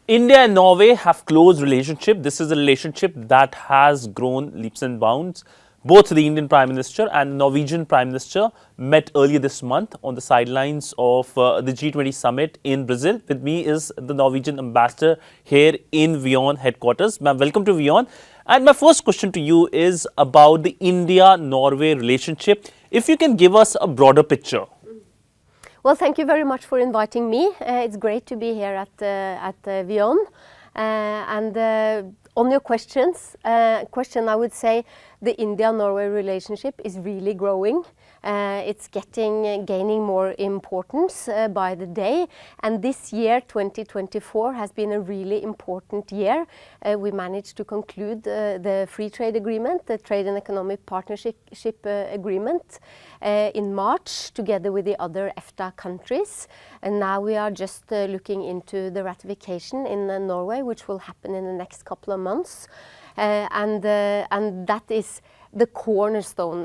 India and Norway have close relationship. This is a relationship that has grown leaps and bounds. Both the Indian Prime Minister and Norwegian Prime Minister met earlier this month on the sidelines of the G20 summit in Brazil. With me is the Norwegian ambassador here in WION headquarters. Ma'am, welcome to WION. And my first question to you is about the India-Norway relationship. If you can give us a broader picture. Well, thank you very much for inviting me. It's great to be here at WION. On your question, I would say the India-Norway relationship is really growing. It's gaining more importance by the day, and this year 2024 has been a really important year. We managed to conclude the free trade agreement, the trade and economic partnership agreement in March together with the other EFTA countries, and now we are just looking into the ratification in Norway, which will happen in the next couple of months, and that is the cornerstone,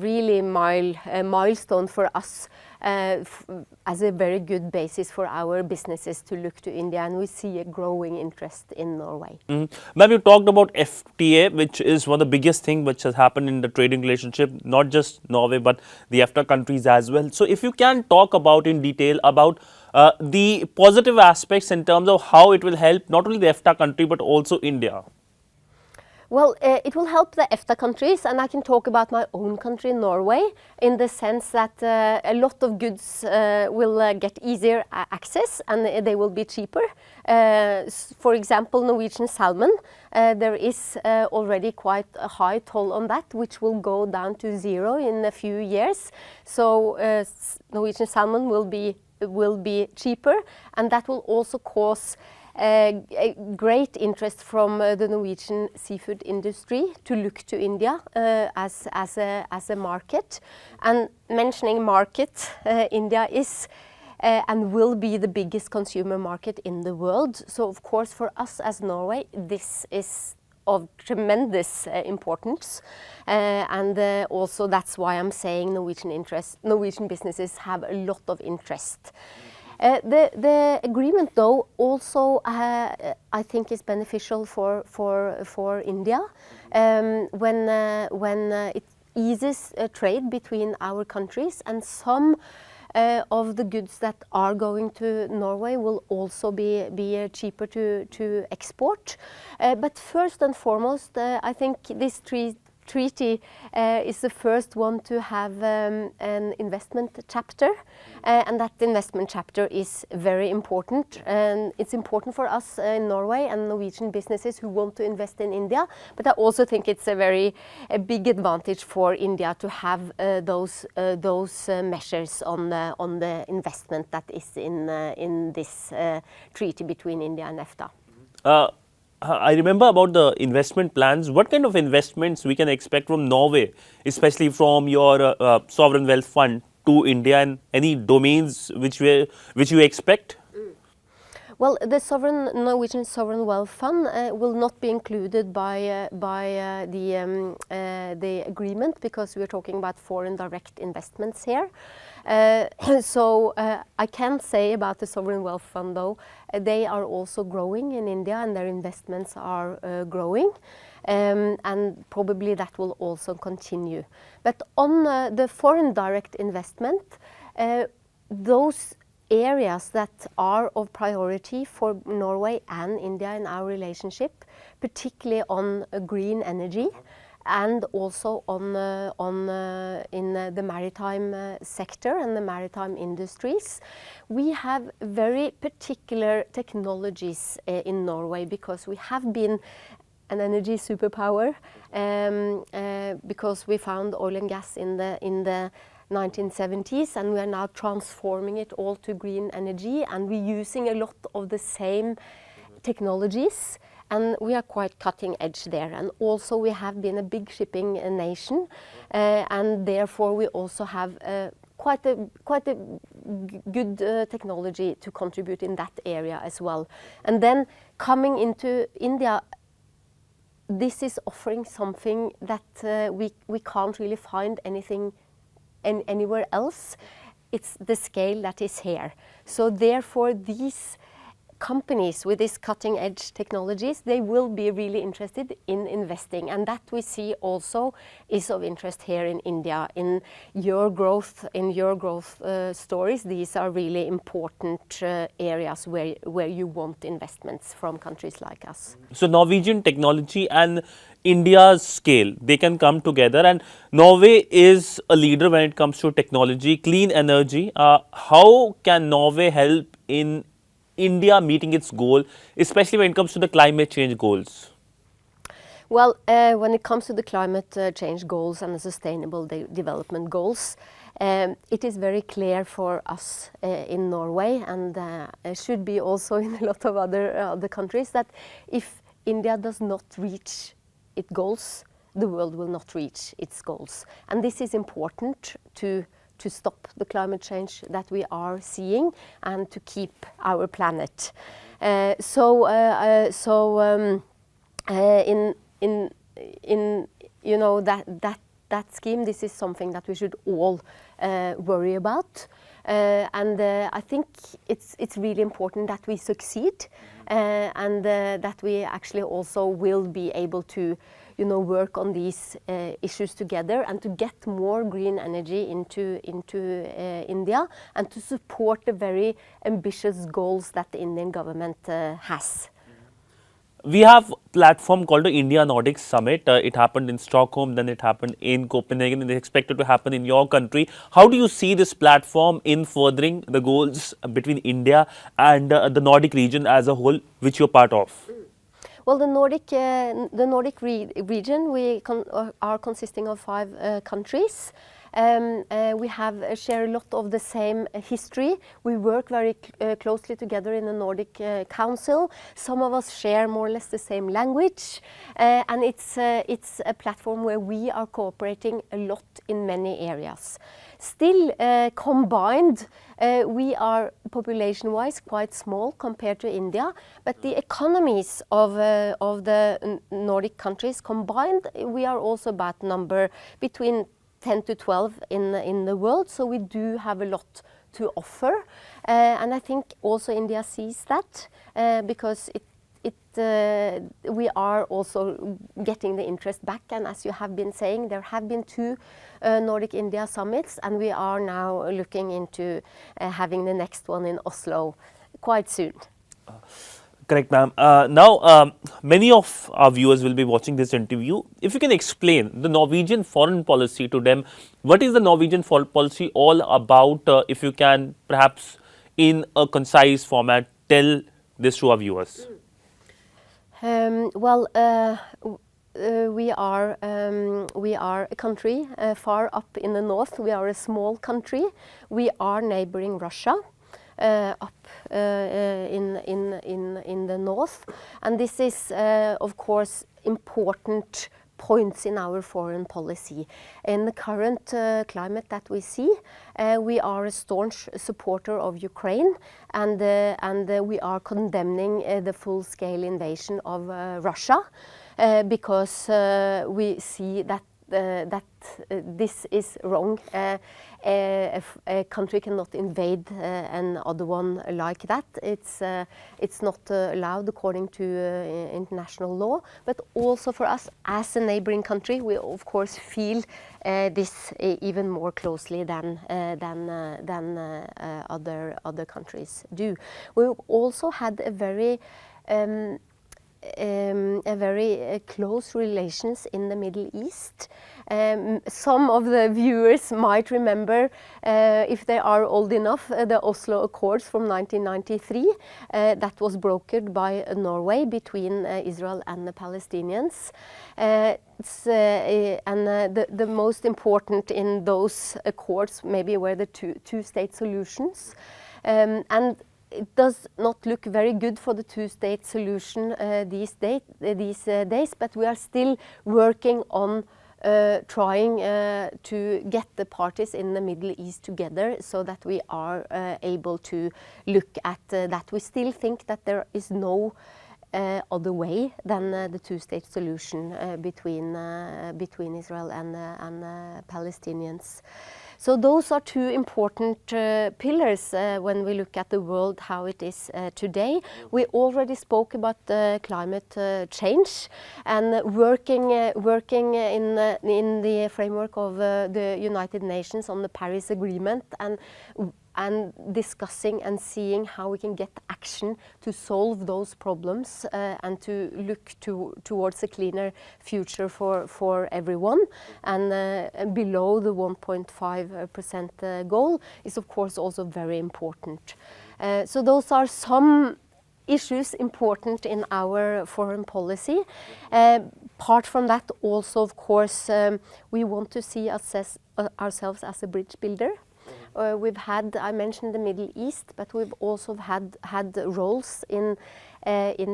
really milestone for us as a very good basis for our businesses to look to India, and we see a growing interest in Norway. Ma'am, you talked about FTA, which is one of the biggest things which has happened in the trading relationship, not just Norway but the EFTA countries as well. So if you can talk about in detail about the positive aspects in terms of how it will help not only the EFTA country but also India. Well, it will help the EFTA countries, and I can talk about my own country, Norway, in the sense that a lot of goods will get easier access and they will be cheaper. For example, Norwegian salmon, there is already quite a high toll on that, which will go down to zero in a few years. So Norwegian salmon will be cheaper, and that will also cause a great interest from the Norwegian seafood industry to look to India as a market. And mentioning market, India is and will be the biggest consumer market in the world. So of course for us as Norway, this is of tremendous importance, and also that's why I'm saying Norwegian businesses have a lot of interest. The agreement, though, also I think is beneficial for India when it eases trade between our countries, and some of the goods that are going to Norway will also be cheaper to export. But first and foremost, I think this treaty is the first one to have an investment chapter, and that investment chapter is very important, and it's important for us in Norway and Norwegian businesses who want to invest in India, but I also think it's a big advantage for India to have those measures on the investment that is in this treaty between India and EFTA. I remember about the investment plans. What kind of investments we can expect from Norway, especially from your sovereign wealth fund to India, and any domains which you expect? Well, the Norwegian Sovereign Wealth Fund will not be included by the agreement, because we're talking about foreign direct investments here. So I can say about the Sovereign Wealth Fund, though, they are also growing in India, and their investments are growing, and probably that will also continue. But on the foreign direct investment, those areas that are of priority for Norway and India in our relationship, particularly on green energy, and also in the maritime sector and the maritime industries. We have very particular technologies in Norway, because we have been an energy superpower, because we found oil and gas in the 1970s, and we are now transforming it all to green energy, and we're using a lot of the same technologies, and we are quite cutting edge there. And also we have been a big shipping nation, and therefore we also have quite a good technology to contribute in that area as well. And then coming into India, this is offering something that we can't really find anything anywhere else. It's the scale that is here. So therefore these companies with these cutting edge technologies, they will be really interested in investing, and that we see also is of interest here in India. In your growth stories, these are really important areas where you want investments from countries like us. So Norwegian technology and India's scale, they can come together, and Norway is a leader when it comes to technology, clean energy. How can Norway help in India meeting its goal, especially when it comes to the climate change goals? Well, when it comes to the climate change goals and the sustainable development goals, it is very clear for us in Norway, and it should be also in a lot of other countries, that if India does not reach its goals, the world will not reach its goals. And this is important to stop the climate change that we are seeing and to keep our planet. In you know that scheme, this is something that we should all worry about, and I think it's really important that we succeed, and that we actually also will be able to work on these issues together, and to get more green energy into India, and to support the very ambitious goals that the Indian government has. We have a platform called the India-Nordic Summit. It happened in Stockholm, then it happened in Copenhagen, and it's expected to happen in your country. How do you see this platform in furthering the goals between India and the Nordic region as a whole, which you're part of? Well, the Nordic region, we are consisting of 5 countries. We share a lot of the same history. We work very closely together in the Nordic Council. Some of us share more or less the same language, and it's a platform where we are cooperating a lot in many areas. Still, combined, we are population-wise quite small compared to India, but the economies of the Nordic countries combined, we are also about number between 10 to 12 in the world, so we do have a lot to offer, and I think also India sees that, because we are also getting the interest back, and as you have been saying, there have been 2 Nordic India summits, and we are now looking into having the next one in Oslo quite soon. Correct, ma'am. Now, many of our viewers will be watching this interview. If you can explain the Norwegian foreign policy to them, what is the Norwegian foreign policy all about? If you can, perhaps in a concise format, tell this to our viewers. We are a country far up in the north. We are a small country. We are neighboring Russia. Up in the north, and this is of course important points in our foreign policy. In the current climate that we see, we are a staunch supporter of Ukraine, and we are condemning the full-scale invasion of Russia, because we see that this is wrong. A country cannot invade another one like that. It's not allowed according to international law. But also for us as a neighboring country, we of course feel this even more closely than other countries do. We've also had a very close relations in the Middle East. Some of the viewers might remember, if they are old enough, the Oslo Accords from 1993 that was brokered by Norway between Israel and the Palestinians. The most important in those accords maybe were the two-state solutions. And it does not look very good for the two-state solution these days, but we are still working on trying to get the parties in the Middle East together, so that we are able to look at that. We still think that there is no other way than the two-state solution between Israel and Palestinians. So those are two important pillars when we look at the world, how it is today. We already spoke about climate change and working in the framework of the United Nations on the Paris Agreement and discussing and seeing how we can get action to solve those problems and to look towards a cleaner future for everyone. And below the 1.5% goal is of course also very important. So those are some issues important in our foreign policy. Apart from that also, of course, we want to see ourselves as a bridge builder. We've had, I mentioned the Middle East, but we've also had roles in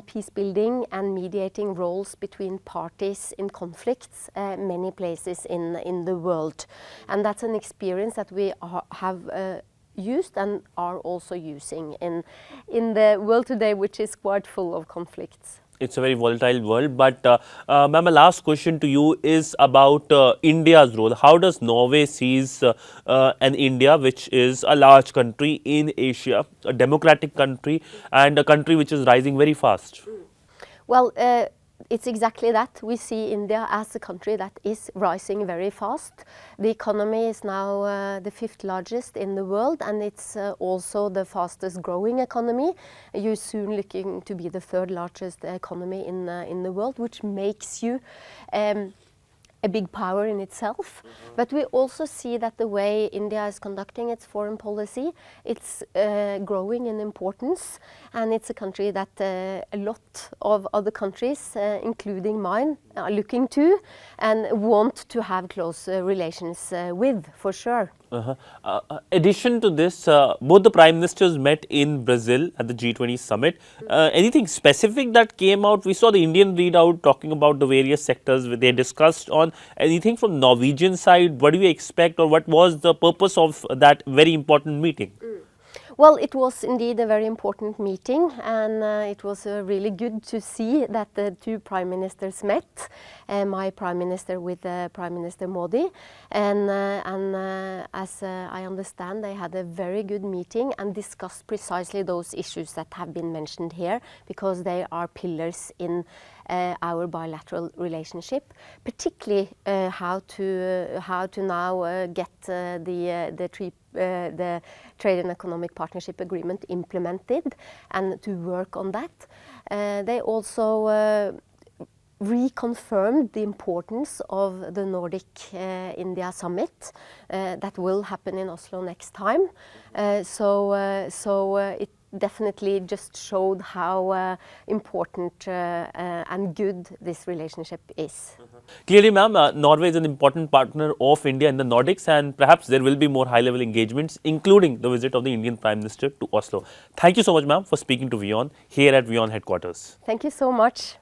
peace building and mediating roles between parties in conflicts many places in the world. And that's an experience that we have used and are also using in the world today, which is quite full of conflicts. It's a very volatile world, but ma'am, my last question to you is about India's role. How does Norway sees an India which is a large country in Asia, a democratic country and a country which is rising very fast? Well, it's exactly that. We see India as a country that is rising very fast. The economy is now the 5th largest in the world, and it's also the fastest growing economy. You're soon looking to be the 3rd largest economy in the world, which makes you a big power in itself. But we also see that the way India is conducting its foreign policy, it's growing in importance, and it's a country that a lot of other countries, including mine, are looking to and want to have close relations with, for sure. Addition to this, both the prime ministers met in Brazil at the G20 summit. Anything specific that came out? We saw the Indian readout talking about the various sectors they discussed on. Anything from Norwegian side? What do you expect, or what was the purpose of that very important meeting? Well, it was indeed a very important meeting, and it was really good to see that the two prime ministers met, my prime minister with Prime Minister Modi, and as I understand, they had a very good meeting and discussed precisely those issues that have been mentioned here, because they are pillars in our bilateral relationship, particularly how to now get the Trade and Economic Partnership Agreement implemented and to work on that. They also reconfirmed the importance of the Nordic-India summit that will happen in Oslo next time. So it definitely just showed how important and good this relationship is. Clearly, ma'am, Norway is an important partner of India in the Nordics, and perhaps there will be more high-level engagements, including the visit of the Indian Prime Minister to Oslo. Thank you so much, ma'am, for speaking to WION here at WION headquarters. Thank you so much.